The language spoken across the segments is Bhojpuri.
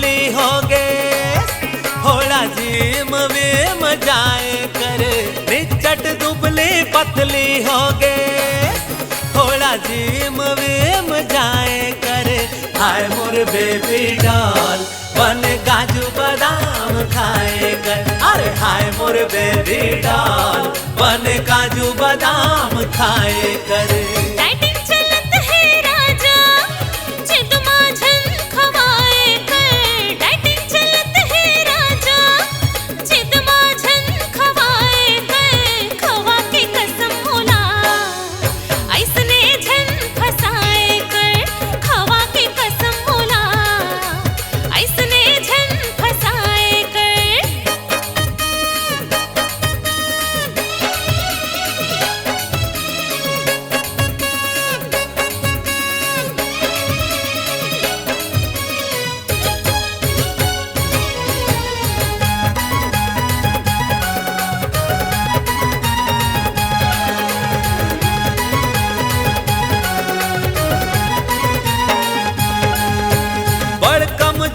पतली हो गे थोड़ा जिम विम जाए करे निचट दुबली पतली हो गे थोड़ा जिम विम जाए करे हाय मोर बेबी डॉल बन काजू बादाम खाए कर अरे हाय मोर बेबी डॉल बन काजू बादाम खाए करे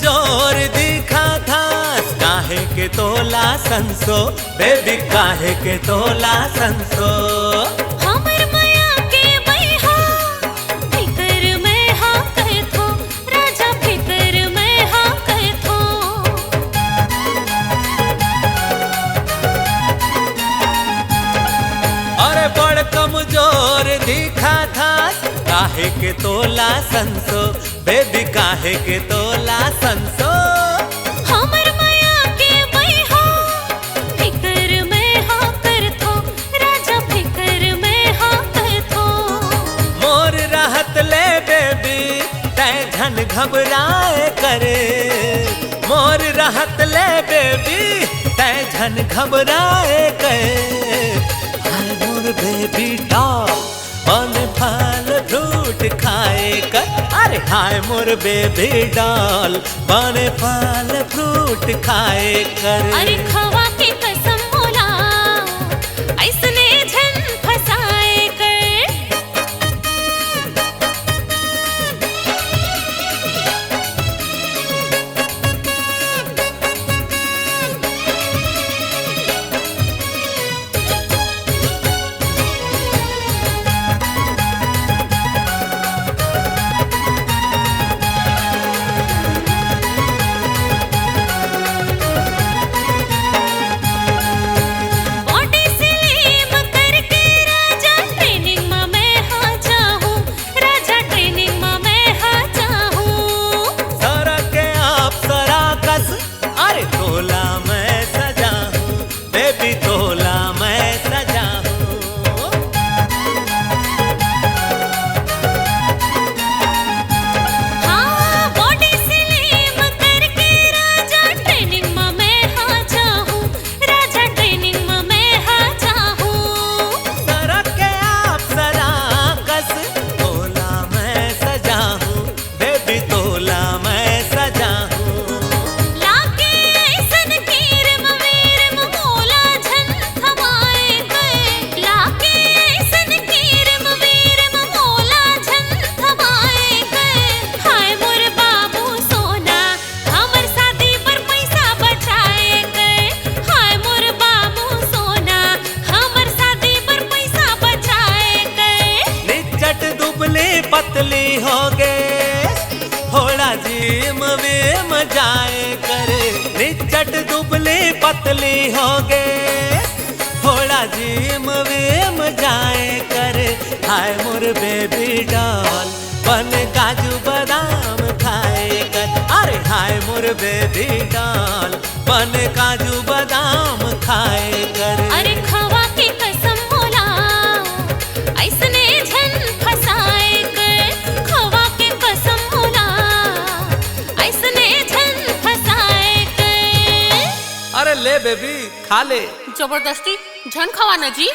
जोर दिखा था काहे के तोला संसो बेबी काहे के तोला संसो हमर माया के बैहा फिकर में हाँ कह थो राजा फिकर में हाँ कह थो अरे बड़ कमजोर दिखा था काहे के तोला संसो बेबी काहे के तोला संसो हमर माया के बैहा फिकर में हाँ कर थो राजा फिकर में हाँ कर थो मोर रहत ले बेबी तै झन घबराए करे मोर रहत ले बेबी तै झन घबराए करे हाय मोर बेबी डॉल बन फल फ्रूट खाए कर अरे हाय मोर बेबी डॉल बन फल फ्रूट खाए कर अरे खवा के कसम मोला ऐसने झन फसाए कर पतली हो गे थोड़ा जिम विम जाए करे निचट दुबली पतली हो गे थोड़ा जिम विम जाए करे हाय मोर बेबी डॉल बन काजू बादाम खाए कर अरे हाय मोर बेबी डॉल बन काजू बादाम खाए कर अरे खवा के कसम मोला ऐसने झन फसाए कर खवा के कसम मोला ऐसने झन फसाए कर अरे ले बेबी खा ले जबरदस्ती झन खवा ना जी।